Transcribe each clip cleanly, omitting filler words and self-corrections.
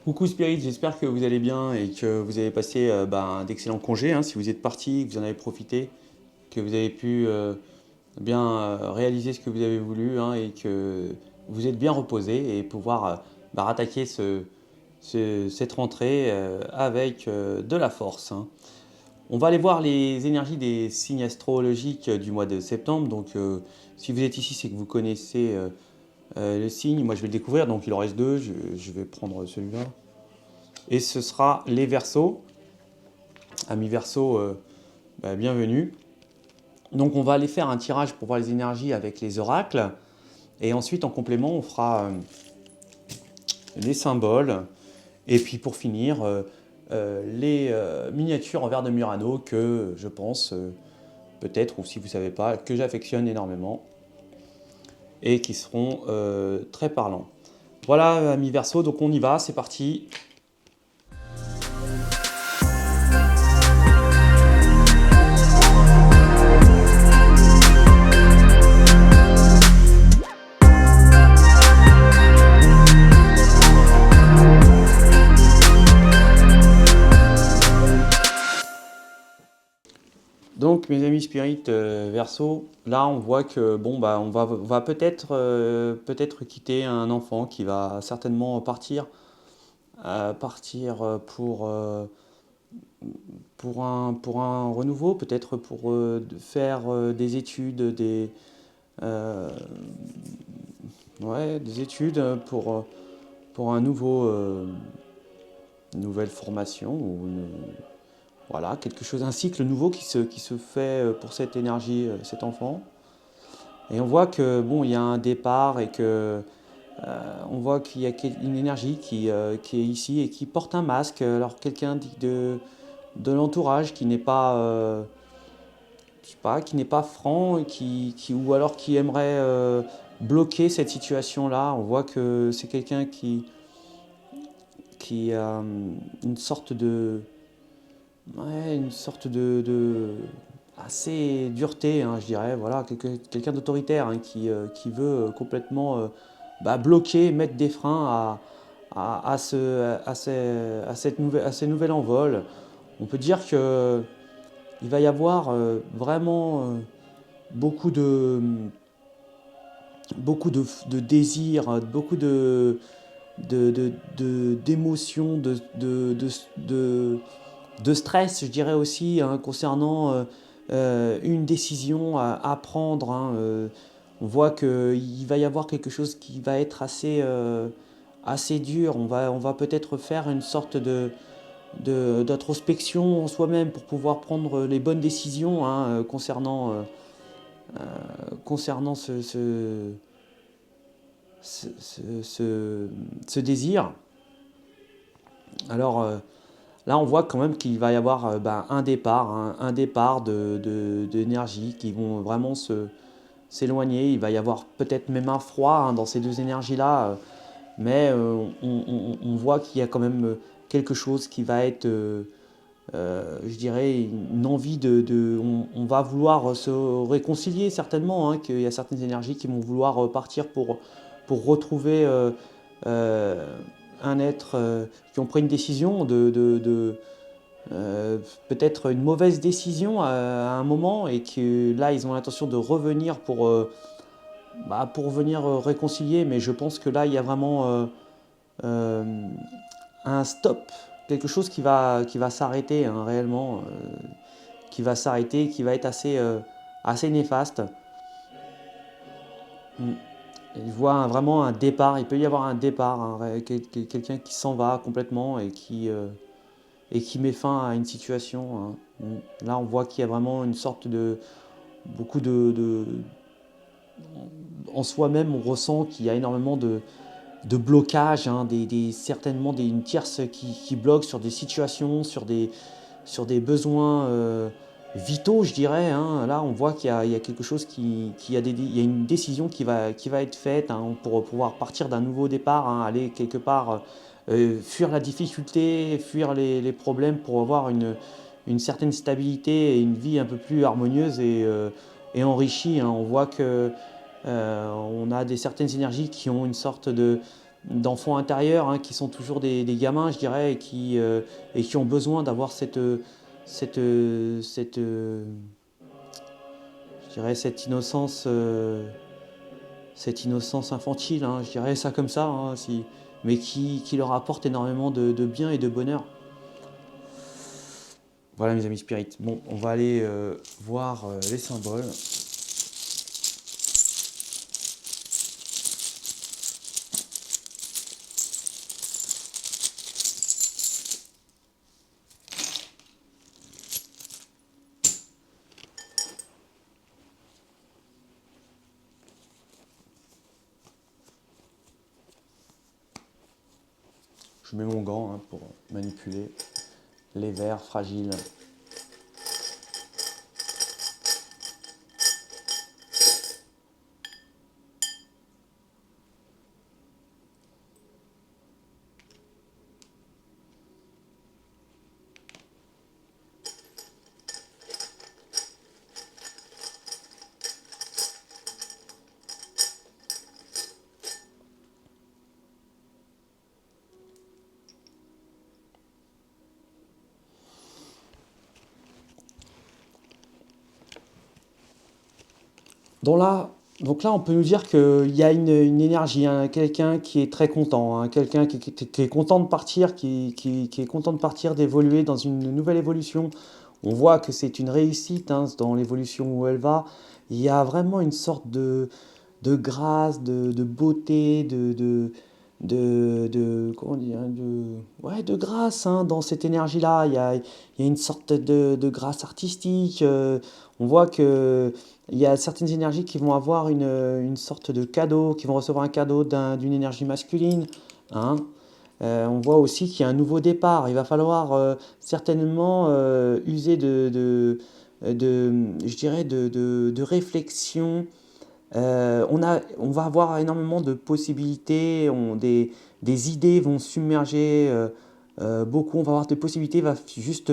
Coucou Spirit, j'espère que vous allez bien et que vous avez passé d'excellents congés, hein, si vous êtes partis, que vous en avez profité, que vous avez pu réaliser ce que vous avez voulu, hein, et que vous êtes bien reposé et pouvoir rattaquer cette rentrée avec de la force, hein. On va aller voir les énergies des signes astrologiques du mois de septembre. Donc si vous êtes ici, c'est que vous connaissez le signe. Moi je vais le découvrir, donc il en reste deux, je vais prendre celui-là. Et ce sera les Verseaux. Amis Verseaux, bienvenue. Donc on va aller faire un tirage pour voir les énergies avec les oracles. Et ensuite en complément on fera les symboles. Et puis pour finir, les miniatures en verre de Murano que je pense, peut-être, ou si vous ne savez pas, que j'affectionne énormément. Et qui seront très parlants. Voilà amis Verseaux, donc on y va, c'est parti. Donc mes amis Spirit Verseau, là on voit que on va peut-être quitter un enfant qui va certainement partir pour un renouveau, peut-être pour faire des études, des études pour un nouvelle formation ou voilà, quelque chose, un cycle nouveau qui se fait pour cette énergie, cet enfant. Et on voit que il y a un départ et que on voit qu'il y a une énergie qui est ici et qui porte un masque. Alors quelqu'un de l'entourage qui n'est pas, je sais pas, qui n'est pas franc et ou alors qui aimerait bloquer cette situation-là. On voit que c'est quelqu'un qui a une sorte de assez dureté, hein, je dirais, voilà, quelqu'un d'autoritaire, hein, qui veut complètement bloquer, mettre des freins à ces nouvel envol. On peut dire qu'il va y avoir vraiment beaucoup de désirs, beaucoup d'émotions, de stress, je dirais aussi, hein, concernant une décision à prendre, hein. On voit qu'il va y avoir quelque chose qui va être assez dur. On va peut-être faire une sorte d'introspection en soi-même pour pouvoir prendre les bonnes décisions, hein, concernant ce désir. Alors là, on voit quand même qu'il va y avoir un départ d'énergie qui vont vraiment s'éloigner. Il va y avoir peut-être même un froid dans ces deux énergies-là, mais on voit qu'il y a quand même quelque chose qui va être, je dirais, une envie on va vouloir se réconcilier certainement, hein, qu'il y a certaines énergies qui vont vouloir partir pour retrouver euh, un être qui ont pris une décision peut-être une mauvaise décision à un moment et que là ils ont l'intention de revenir pour venir réconcilier, mais je pense que là il y a vraiment euh, un stop, quelque chose qui va s'arrêter, hein, réellement, qui va s'arrêter, qui va être assez néfaste. Mm. Je vois vraiment un départ, il peut y avoir un départ, hein, quelqu'un qui s'en va complètement et qui met fin à une situation, hein. Là, on voit qu'il y a vraiment une sorte de beaucoup en soi-même, on ressent qu'il y a énormément de blocages, hein, certainement une tierce qui bloque sur des situations, sur des besoins vitaux, je dirais, hein. Là, on voit qu'il y a quelque chose il y a une décision qui va être faite, hein, pour pouvoir partir d'un nouveau départ, hein, aller quelque part, fuir la difficulté, fuir les problèmes pour avoir une certaine stabilité et une vie un peu plus harmonieuse et enrichie, hein. On voit que on a certaines énergies qui ont une sorte d'enfants intérieurs, hein, qui sont toujours des gamins, je dirais, et qui ont besoin d'avoir cette, cette, je dirais, cette innocence infantile, hein, je dirais ça comme ça, hein, mais qui leur apporte énormément de bien et de bonheur. Voilà mes amis spirites. Bon, on va aller voir les symboles. Je mets mon gant, hein, pour manipuler les verres fragiles. Donc là, on peut nous dire qu'il y a une énergie, hein, quelqu'un qui est très content, hein, quelqu'un qui est content de partir, qui est content de partir, d'évoluer dans une nouvelle évolution. On voit que c'est une réussite, hein, dans l'évolution où elle va. Il y a vraiment une sorte de grâce, de beauté, comment dire, ouais, de grâce, hein, dans cette énergie-là. Il y a une sorte de grâce artistique. On voit que il y a certaines énergies qui vont avoir une sorte de cadeau, qui vont recevoir un cadeau d'une énergie masculine, hein. On voit aussi qu'il y a un nouveau départ. Il va falloir certainement user je dirais, de réflexion. On va avoir énormément de possibilités, des idées vont submerger beaucoup, on va avoir des possibilités, va juste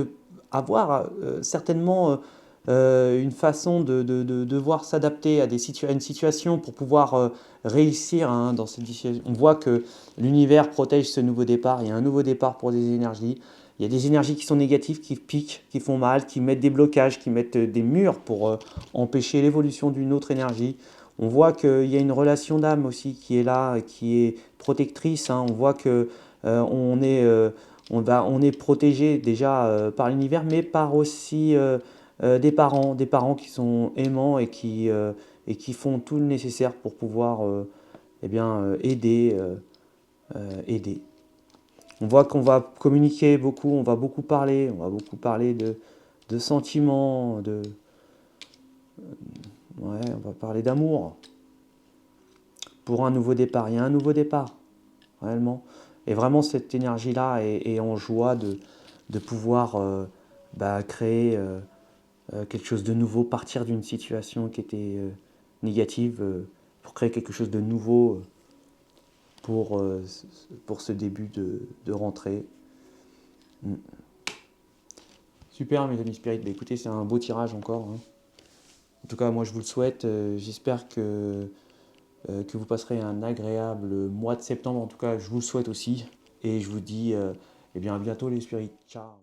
avoir certainement une façon de devoir s'adapter à une situation pour pouvoir réussir, hein, dans cette situation. On voit que l'univers protège ce nouveau départ, il y a un nouveau départ pour des énergies. Il y a des énergies qui sont négatives, qui piquent, qui font mal, qui mettent des blocages, qui mettent des murs pour empêcher l'évolution d'une autre énergie. On voit qu'il y a une relation d'âme aussi qui est là, qui est protectrice, hein. On voit que on est protégé déjà par l'univers, mais par aussi des parents qui sont aimants et qui font tout le nécessaire pour pouvoir eh bien, aider. On voit qu'on va communiquer beaucoup, on va beaucoup parler de sentiments, ouais, on va parler d'amour pour un nouveau départ. Il y a un nouveau départ, réellement. Et vraiment, cette énergie-là est en joie de pouvoir créer quelque chose de nouveau, partir d'une situation négatives pour créer quelque chose de nouveau pour ce début de rentrée. Mm. Super mes amis Spirit, bah, écoutez c'est un beau tirage encore, hein. En tout cas moi je vous le souhaite, j'espère que vous passerez un agréable mois de septembre, en tout cas je vous le souhaite aussi, et je vous dis eh bien, à bientôt les spirites, ciao.